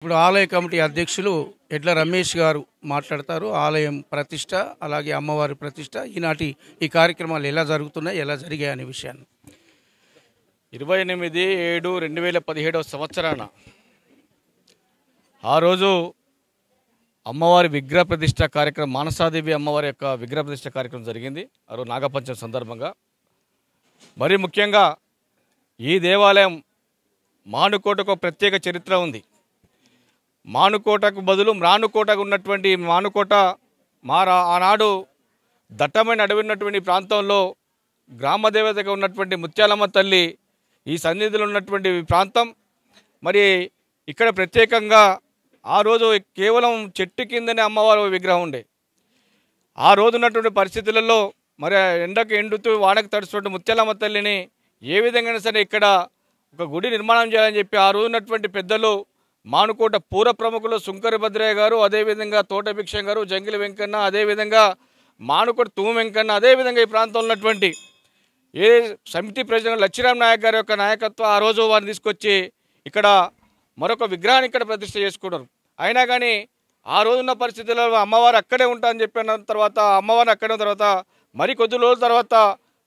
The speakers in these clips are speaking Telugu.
ఇప్పుడు ఆలయ కమిటీ అధ్యక్షులు ఎడ్ల రమేష్ గారు మాట్లాడతారు. ఆలయం ప్రతిష్ట, అలాగే అమ్మవారి ప్రతిష్ట, ఈనాటి ఈ కార్యక్రమాలు ఎలా జరుగుతున్నాయి, ఎలా జరిగాయి అనే విషయాన్ని 28/7/2017 సంవత్సరాన ఆ రోజు అమ్మవారి విగ్రహ ప్రతిష్ట కార్యక్రమం, మానసాదేవి అమ్మవారి యొక్క విగ్రహ ప్రతిష్ట కార్యక్రమం జరిగింది. ఆ రోజు నాగపంచమి సందర్భంగా. మరి ముఖ్యంగా ఈ దేవాలయం మానుకోటకు ప్రత్యేక చరిత్ర ఉంది. మానుకోటకు బదులు మ్రానుకోటకు ఉన్నటువంటి మానుకోట ఆనాడు దట్టమైన అడవి ఉన్నటువంటి ప్రాంతంలో గ్రామదేవతగా ఉన్నటువంటి ముత్యాలమ్మ తల్లి ఈ సన్నిధిలో ఉన్నటువంటి ప్రాంతం. మరి ఇక్కడ ప్రత్యేకంగా ఆ రోజు కేవలం చెట్టు కిందనే అమ్మవారి విగ్రహం ఉండే. ఆ రోజు ఉన్నటువంటి పరిస్థితులలో మరి ఎండకు ఎండుతూ వానకు తడుస్తున్నటువంటి ముత్యాలమ్మ తల్లిని ఏ విధంగా సరే ఇక్కడ ఒక గుడి నిర్మాణం చేయాలని చెప్పి ఆ రోజు ఉన్నటువంటి పెద్దలు మానుకోట పూర్వ ప్రముఖులు సుంకర భద్రయ్య గారు, అదేవిధంగా తోట భిక్షం గారు, జంగిలి వెంకన్న, అదేవిధంగా మానుకోట తుమ్ము వెంకన్న, అదేవిధంగా ఈ ప్రాంతంలో ఉన్నటువంటి ఏ సమితి ప్రెసిడెంట్ లచ్చిరామ్ నాయక్ గారి యొక్క నాయకత్వం ఆ రోజు వారిని తీసుకొచ్చి ఇక్కడ మరొక విగ్రహాన్ని ఇక్కడ ప్రతిష్ఠ చేసుకున్నారు. అయినా కానీ ఆ రోజున్న పరిస్థితుల్లో అమ్మవారు అక్కడే ఉంటారని చెప్పిన తర్వాత అమ్మవారిని అక్కడే ఉన్న తర్వాత మరి కొద్ది రోజుల తర్వాత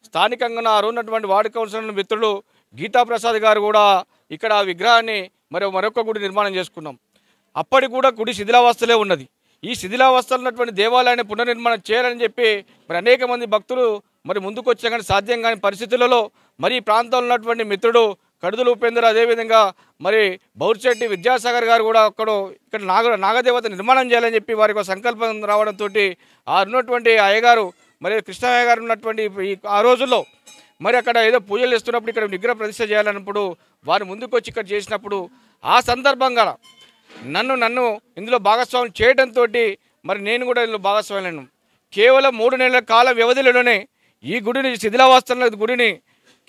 స్థానికంగా ఆ రోజు ఉన్నటువంటి వార్డు కౌన్సిలర్ మిత్రులు గీతాప్రసాద్ గారు కూడా ఇక్కడ ఆ విగ్రహాన్ని మరొక గుడి నిర్మాణం చేసుకున్నాం. అప్పటికి కూడా గుడి శిథిలావస్థలే ఉన్నది. ఈ శిథిలావస్థలో ఉన్నటువంటి దేవాలయాన్ని పునర్నిర్మాణం చేయాలని చెప్పి మరి అనేక మంది భక్తులు మరి ముందుకు వచ్చా కానీ సాధ్యం కాని పరిస్థితులలో మరి ఈ ప్రాంతంలో ఉన్నటువంటి మిత్రుడు కడుదులు ఉపేంద్ర, అదేవిధంగా మరి బౌర్చెట్టి విద్యాసాగర్ గారు కూడా ఇక్కడ నాగదేవత నిర్మాణం చేయాలని చెప్పి వారికి ఒక సంకల్పం రావడంతో ఆ ఉన్నటువంటి అయ్యగారు మరి కృష్ణయ్య గారు ఉన్నటువంటి ఆ రోజుల్లో మరి అక్కడ ఏదో పూజలు చేస్తున్నప్పుడు ఇక్కడ విగ్రహ ప్రతిష్ఠ చేయాలన్నప్పుడు వారు ముందుకు వచ్చి ఇక్కడ చేసినప్పుడు ఆ సందర్భంగా నన్ను ఇందులో భాగస్వామ్యం చేయడంతో మరి నేను కూడా ఇందులో భాగస్వామ్యం. కేవలం 3 నెలల కాల వ్యవధిలోనే ఈ గుడిని శిథిలావస్థలో గుడిని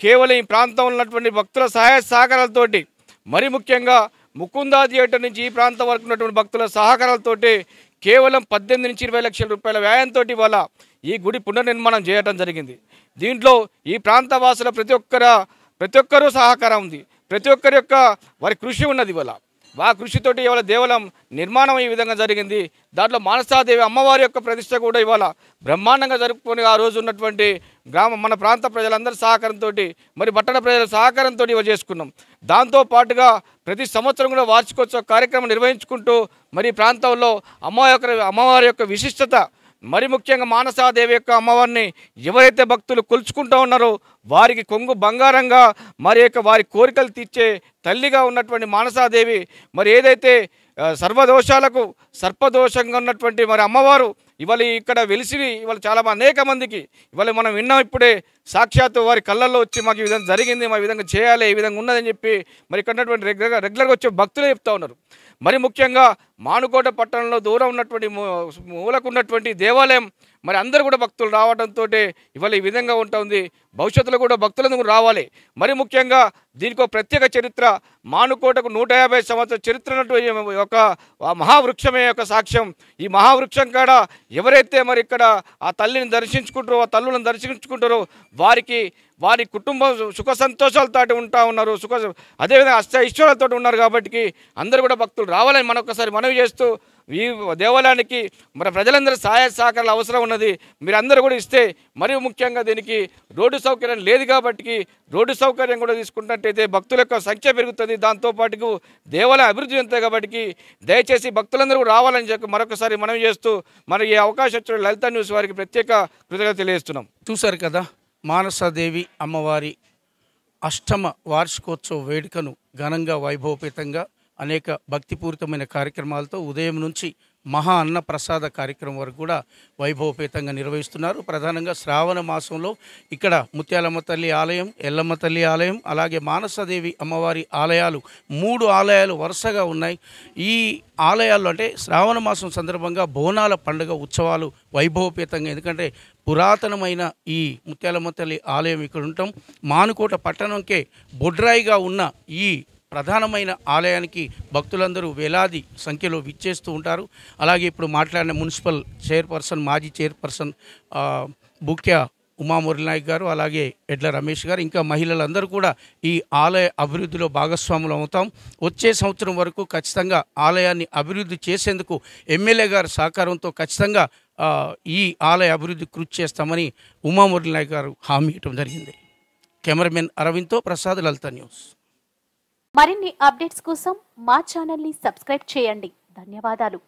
కేవలం ఈ ప్రాంతంలో ఉన్నటువంటి భక్తుల సహాయ సహకారాలతోటి, మరి ముఖ్యంగా ముకుందా థియేటర్ నుంచి ఈ ప్రాంతం వరకు ఉన్నటువంటి భక్తుల సహకారాలతోటి కేవలం 18 నుంచి 20 లక్షల రూపాయల వ్యయంతో ఇవాళ ఈ గుడి పునర్నిర్మాణం చేయడం జరిగింది. దీంట్లో ఈ ప్రాంత వాసుల ప్రతి ఒక్కరూ సహకారం ఉంది. ప్రతి ఒక్కరి యొక్క వారి కృషి ఉన్నది. ఇవాళ ఆ కృషితోటి ఇవాళ దేవాలయం నిర్మాణం ఈ విధంగా జరిగింది. దాంట్లో మానసాదేవి అమ్మవారి యొక్క ప్రతిష్ట కూడా ఇవాళ బ్రహ్మాండంగా జరుపుకొని ఆ రోజు ఉన్నటువంటి మన ప్రాంత ప్రజలందరి సహకారంతో మరి పట్టణ ప్రజల సహకారంతో ఇవాళ చేసుకున్నాం. దాంతోపాటుగా ప్రతి సంవత్సరం కూడా వార్షికోత్సవ కార్యక్రమం నిర్వహించుకుంటూ మరి ప్రాంతంలో అమ్మవారి యొక్క విశిష్టత, మరి ముఖ్యంగా మానసాదేవి యొక్క అమ్మవారిని ఎవరైతే భక్తులు కొలుచుకుంటూ ఉన్నారో వారికి కొంగు బంగారంగా వారి కోరికలు తీర్చే తల్లిగా ఉన్నటువంటి మానసాదేవి మరి ఏదైతే సర్వదోషాలకు సర్పదోషంగా ఉన్నటువంటి మరి అమ్మవారు ఇవాళ ఇక్కడ వెలిసి ఇవాళ చాలా అనేక మందికి ఇవాళ మనం విన్నాం. ఇప్పుడే సాక్షాత్తు వారి కళ్ళల్లో వచ్చి మాకు ఈ విధంగా జరిగింది, మా విధంగా చేయాలి, ఈ విధంగా ఉన్నదని చెప్పి మరి ఇక్కడ ఉన్నటువంటి రెగ్యులర్గా వచ్చే భక్తులే చెప్తా ఉన్నారు. మరి ముఖ్యంగా మానుకోట పట్టణంలో దూరం ఉన్నటువంటి మూలకు ఉన్నటువంటి దేవాలయం మరి అందరూ కూడా భక్తులు రావడంతో ఇవాళ ఈ విధంగా ఉంటుంది. భవిష్యత్తులో కూడా భక్తులందరూ రావాలి. మరి ముఖ్యంగా దీనికి ఒక ప్రత్యేక చరిత్ర, మానుకోటకు 150 సంవత్సరాల చరిత్ర ఉన్నటువంటి ఒక మహావృక్షమే యొక్క సాక్ష్యం. ఈ మహావృక్షం కాడ ఎవరైతే మరి ఇక్కడ ఆ తల్లిని దర్శించుకుంటారో, ఆ తల్లులను దర్శించుకుంటారో వారి కుటుంబం సుఖ సంతోషాలతో ఉంటా ఉన్నారు. అదేవిధంగా అష్ట ఐశ్వర్యాలతో ఉన్నారు. కాబట్టి అందరూ కూడా భక్తులు రావాలని మనొకసారి మనవి చేస్తూ ఈ దేవాలయానికి మన ప్రజలందరూ సహాయ సహకారాలు అవసరం ఉన్నది. మీరందరూ కూడా ఇస్తే, మరియు ముఖ్యంగా దీనికి రోడ్డు సౌకర్యం లేదు కాబట్టి రోడ్డు సౌకర్యం కూడా తీసుకున్నట్టయితే భక్తుల యొక్క సంఖ్య పెరుగుతుంది. దాంతోపాటు దేవాలయం అభివృద్ధి చెందుతాయి. కాబట్టి దయచేసి భక్తులందరూ రావాలని చెప్పి మరొకసారి మనవి చేస్తూ మరి ఈ అవకాశం ఇచ్చిన లలిత న్యూస్ వారికి ప్రత్యేక కృతజ్ఞతలు తెలియజేస్తున్నాం. చూశారు కదా, మానసాదేవి అమ్మవారి అష్టమ వార్షికోత్సవ వేడుకను ఘనంగా వైభవపేతంగా అనేక భక్తిపూరితమైన కార్యక్రమాలతో ఉదయం నుంచి మహా అన్న ప్రసాద కార్యక్రమం వరకు కూడా వైభవపేతంగా నిర్వహిస్తున్నారు. ప్రధానంగా శ్రావణ మాసంలో ఇక్కడ ముత్యాలమ్మ తల్లి ఆలయం, ఎల్లమ్మ తల్లి ఆలయం, అలాగే మానసాదేవి అమ్మవారి ఆలయాలు 3 ఆలయాలు వరుసగా ఉన్నాయి. ఈ ఆలయాల్లో అంటే శ్రావణ మాసం సందర్భంగా బోనాల పండుగ ఉత్సవాలు వైభవపేతంగా, ఎందుకంటే పురాతనమైన ఈ ముత్యాలమ్మ తల్లి ఆలయం ఇక్కడ ఉంటాం. మానుకోట పట్టణంకే బొడ్రాయిగా ఉన్న ఈ ప్రధానమైన ఆలయానికి భక్తులందరూ వేలాది సంఖ్యలో విచ్చేస్తూ ఉంటారు. అలాగే ఇప్పుడు మాట్లాడిన మున్సిపల్ చైర్పర్సన్, మాజీ చైర్పర్సన్ బుక్యా ఉమామురళి నాయక్ గారు, అలాగే ఎడ్ల రమేష్ గారు, ఇంకా మహిళలందరూ కూడా ఈ ఆలయ అభివృద్ధిలో భాగస్వాములు అవుతాం. వచ్చే సంవత్సరం వరకు ఖచ్చితంగా ఆలయాన్ని అభివృద్ధి చేసేందుకు ఎమ్మెల్యే గారి సహకారంతో ఖచ్చితంగా ఈ ఆలయ అభివృద్ధి కృషి చేస్తామని ఉమామురళి నాయక్ గారు హామీ ఇవ్వడం జరిగింది. కెమెరామెన్ అరవింద్తో ప్రసాద్, లలిత న్యూస్. మరిన్ని అప్డేట్స్ కోసం మా ఛానల్ని సబ్స్క్రైబ్ చేయండి. ధన్యవాదాలు.